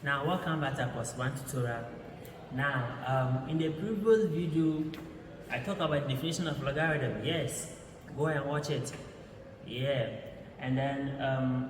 Now welcome back to Course 1 tutorial. Now in the previous video I talked about the definition of logarithm. Yes, go and watch it. Yeah, and then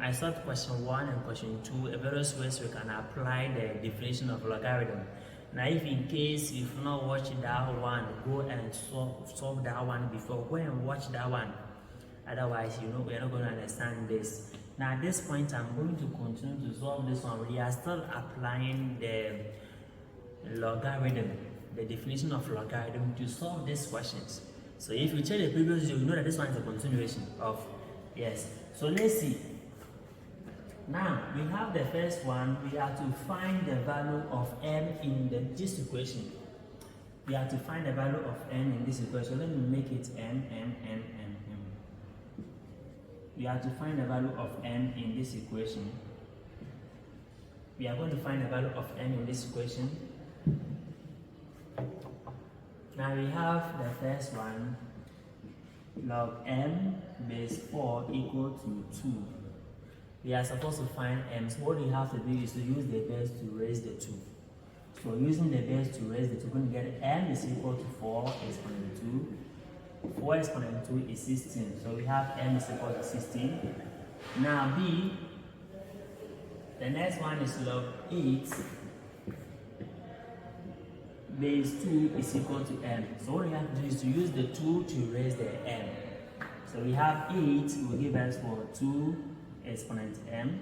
I solved question 1 and question 2, various ways we can apply the definition of logarithm. Now if in case you've not watched that one, go and solve that one before. Go and watch that one. Otherwise, we're not going to understand this. Now at this point, I'm going to continue to solve this one. We are still applying the logarithm, the definition of logarithm to solve these questions. So if you check the previous video, you know that this one is a continuation of, yes. So let's see. Now we have the first one. We have to find the value of m in this equation. We have to find the value of m in this equation. Let me make it m. We have to find the value of m in this equation. We are going to find the value of m in this equation. Now we have the first one, log m base 4 equal to 2. We are supposed to find m. So what we have to do is to use the base to raise the 2. So using the base to raise the 2, we're going to get m is equal to 4 exponent 2. 4 exponent 2 is 16. So we have m is equal to 16. Now b, the next one is log 8 base 2 is equal to m. So what we have to do is to use the 2 to raise the m. So we have 8 will give us for 2 exponent m.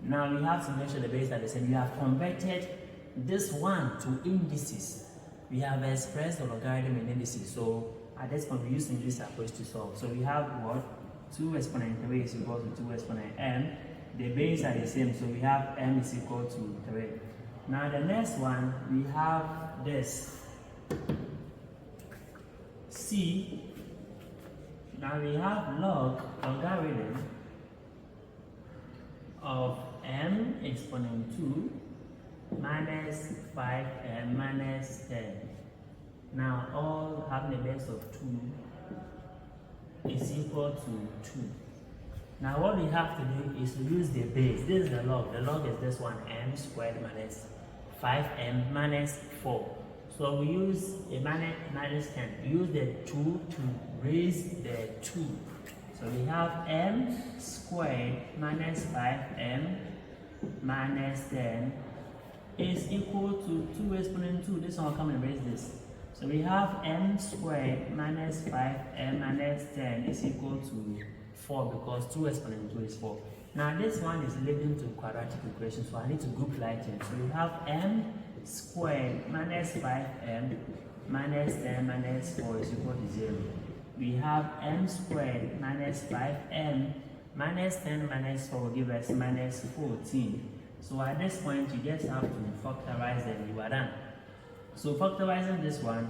Now we have to make sure the base are the same. We have converted this one to indices. We have expressed the logarithm in indices. So at this point, we're using this approach to solve. So we have what? 2 exponent 3 is equal to 2 exponent m. The base are the same, so we have m is equal to 3. Now the next one, we have this c. Now we have logarithm of m exponent 2 minus 5m minus 10. Now all having a base of 2 is equal to 2. Now what we have to do is to use the base. This is the log. The log is this one, m squared minus 5m minus 4. So we use a minus 10. We use the 2 to raise the 2. So we have m squared minus 5m minus 10 is equal to 2 exponent 2. This one will come and raise this. So we have m squared minus 5m minus 10 is equal to 4 because 2 exponent 2 is 4. Now this one is leading to quadratic equation, so I need to group like it. So we have m squared minus 5m minus 10 minus 4 is equal to 0. We have m squared minus 5m minus 10 minus 4 will give us minus 14. So at this point, you just have to factorize and you are done. So factorizing this one,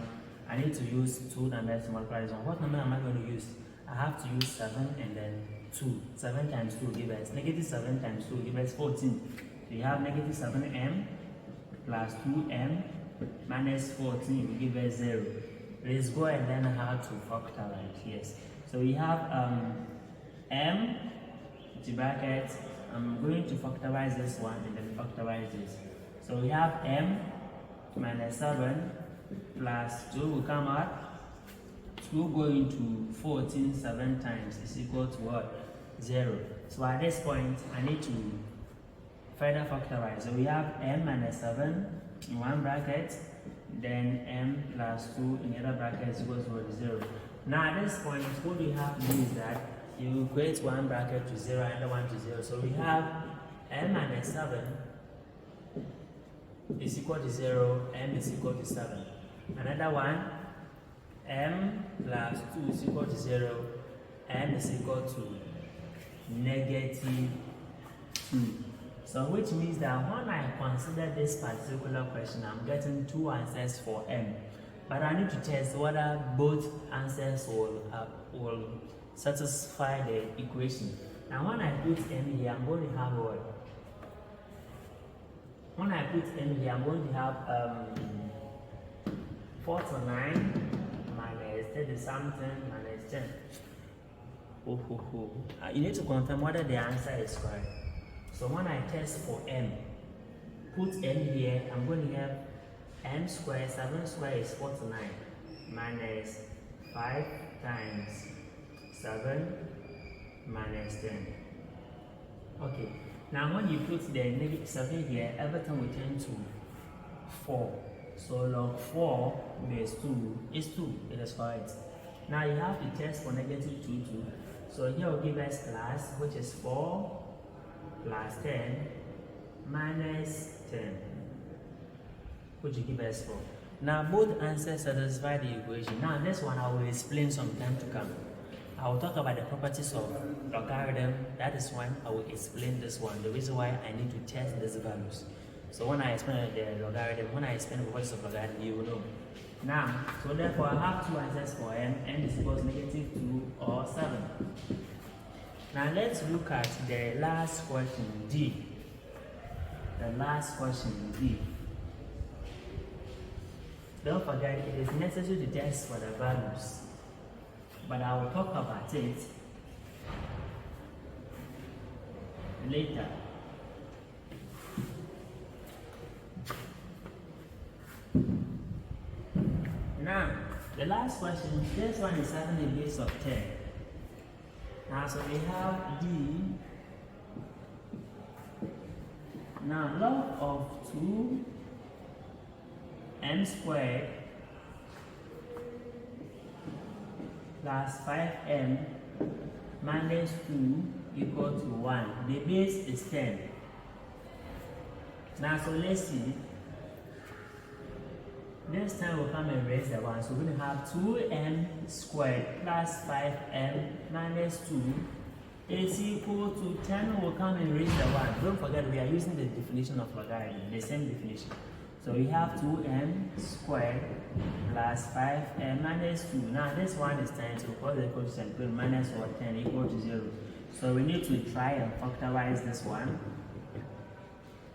I need to use 2 numbers to multiply this one. What number am I going to use? I have to use 7 and then 2. 7 times 2 will give us negative 7 times 2 will give us 14. So you have negative 7m plus 2m minus 14 will give us 0. Let's go and learn how to factorize. Yes. So we have m to bracket. I'm going to factorize this one and then factorize this. So we have m minus 7 plus 2 will come out. 2 going to 14 7 times is equal to what? 0. So at this point, I need to further factorize. So we have m minus 7 in one bracket, then m plus 2 in the other bracket is equal to 0. Now at this point, what we have to do is that you equate one bracket to 0 and another one to 0. So we have m minus 7 is equal to 0, m is equal to 7. Another one, m plus 2 is equal to 0, m is equal to negative 2. So which means that when I consider this particular question, I'm getting 2 answers for m. But I need to test whether both answers will satisfy the equation. Now when I put m here, I'm going to have what? When I put m here, I'm going to have 49 minus 30 something minus 10. You need to confirm whether the answer is correct. So when I test for m, put m here, I'm going to have m squared, 7 squared is 49, minus 5 times 7 minus 10. Okay, now when you put the negative 7 here, everything will turn to 4. So log 4 base 2 is 2. It is correct. Now you have to test for negative 2 too. So here will give us class, which is 4 plus 10 minus 10, which will give us 4. Now both answers satisfy the equation. Now this one I will explain some time to come. I will talk about the properties of logarithm. That is when I will explain this one, the reason why I need to test these values. So when I explain the logarithm, when I explain the properties of logarithm, you will know. Now, so therefore I have two answers for n. N is equals negative 2 or 7. Now let's look at the last question, D. The last question, D. Don't forget, it is necessary to test for the values, but I will talk about it later. Now, the last question, this one is having a base of 10. Now, so we have D. Now, log of 2 m squared plus 5m minus 2 equal to 1. The base is 10. Now, so let's see. This time we'll come and raise the 1. So we're going to have 2m squared plus 5m minus 2 is equal to 10. We'll come and raise the 1. Don't forget, we are using the definition of logarithm, the same definition. So we have 2m squared plus 5m minus 2. Now this one is 10, so cos equal to 10, minus 10 equal to 0. So we need to try and factorize this one.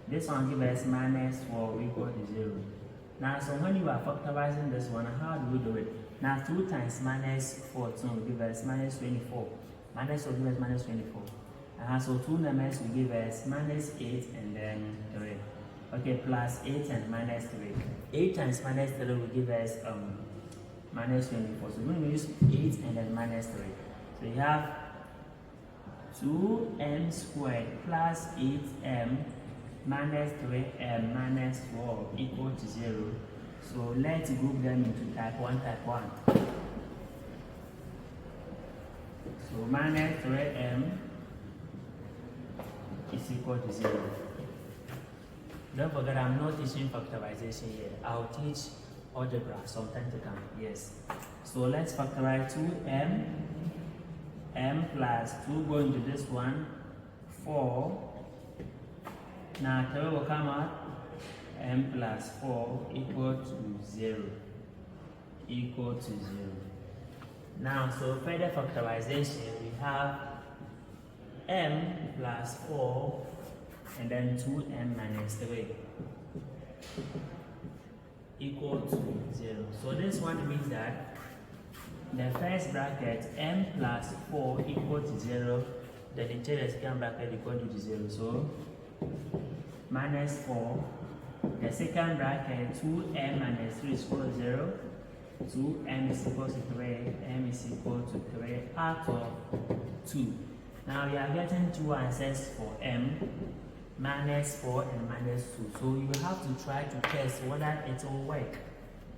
This one gives us minus 4 equal to 0. Now, so when you are factorizing this one, how do we do it? Now, 2 times minus 14 will give us minus 24. Minus will give us minus 24. So 2 numbers will give us minus 8 and then 3. Okay, plus 8 and minus 3. 8 times minus 3 will give us minus 24. So we're going to use 8 and then minus 3. So you have 2m squared plus 8m minus 3m minus 4 equal to 0. So let's group them into type 1, type 1. So minus 3m is equal to 0. Don't forget, I'm not teaching factorization here. I'll teach algebra sometime to come. Yes. So let's factorize 2m, m plus 2 go into this one, 4. Now 3 will come out, m plus 4 equal to 0. Equal to 0. Now, so further factorization, we have m plus 4 and then 2m minus 3 equal to 0. So this one means that the first bracket, m plus 4 equal to 0, then the second bracket equal to 0. So minus 4, the second bracket 2m minus 3 is equal to 0, 2m is equal to 3, m is equal to 3 out of 2. Now we are getting two answers for m, minus 4 and minus 2. So you have to try to test whether it will work.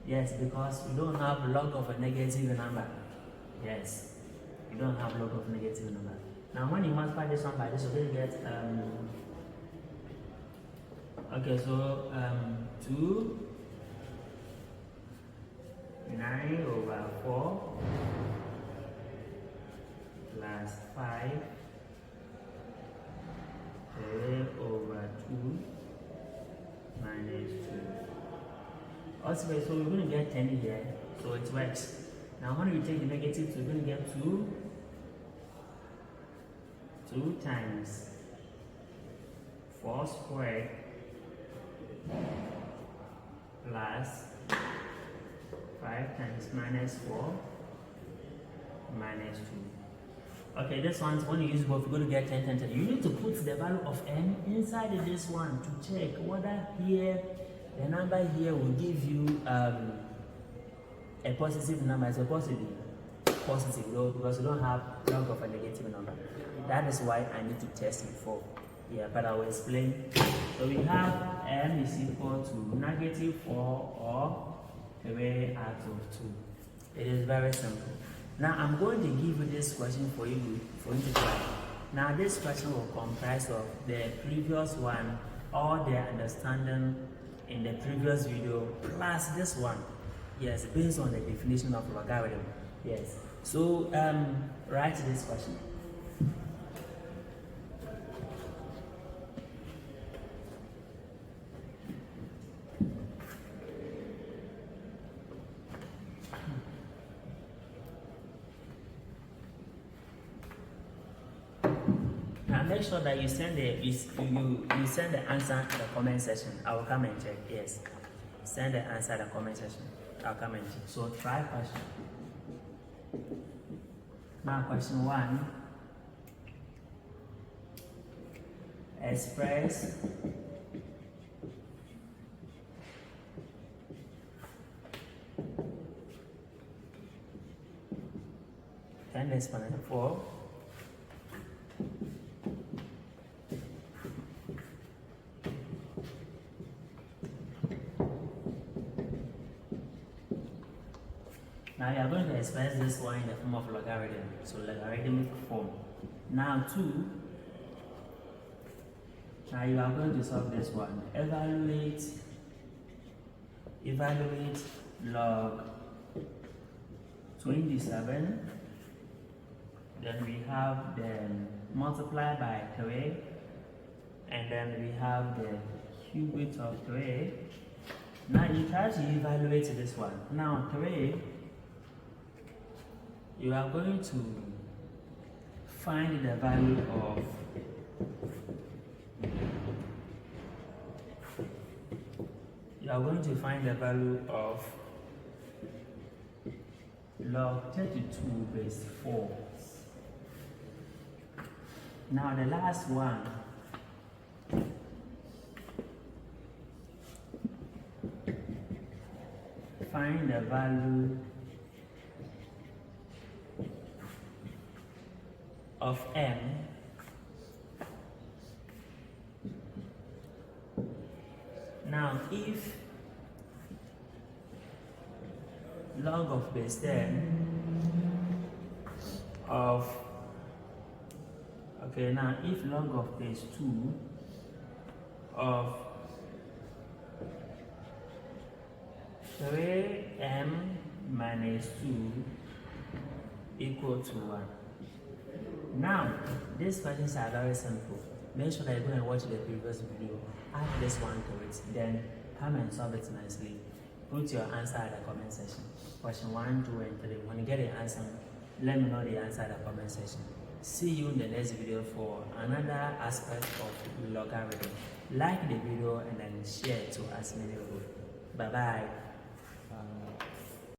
Yes, because you don't have log of a negative number. Yes, you don't have log of a negative number. Now when you multiply this one by this, you're going to get okay, so 2 9 over 4 plus 5 3 over 2 minus 2. Also, so we're going to get 10 here, so it works. Now when we take the negative, so we're going to get 2 times 4 squared plus 5 times minus 4 minus 2. Okay, this one's when you use both, you're going to get 10, 10, 10. You need to put the value of n inside this one to check whether here, the number here will give you a positive number. It's a positive though, because you don't have log of a negative number. That is why I need to test before. Yeah, but I will explain. So we have m is equal to -4 or 3 out of 2. It is very simple. Now I'm going to give you this question for you to try. Now this question will comprise of the previous one, all the understanding in the previous video, plus this one. Yes, based on the definition of logarithm. Yes. So write this question. Make sure that you send you send the answer in the comment section. I will come and check. Yes, send the answer in the comment section. I'll come and check. So try question. Now question 1. Express ten exponent 4. Now you are going to express this one in the form of logarithm, so logarithmic form. Now 2. Now you are going to solve this one. Evaluate log 27. Then we have the multiply by 3, and then we have the cube root of 3. Now you try to evaluate this one. Now 3. You are going to find the value of log 32 base 4. Now the last one, find the value of m now if log of base 10 of if log of base 2 of 3m minus 2 equal to 1. Now, these questions are very simple. Make sure that you go and watch the previous video, add this one to it, then come and solve it nicely. Put your answer at the comment section. Question 1, 2, and 3. When you get the answer, let me know the answer at the comment section. See you in the next video for another aspect of logarithm. Like the video and then share it to as many people. Bye-bye.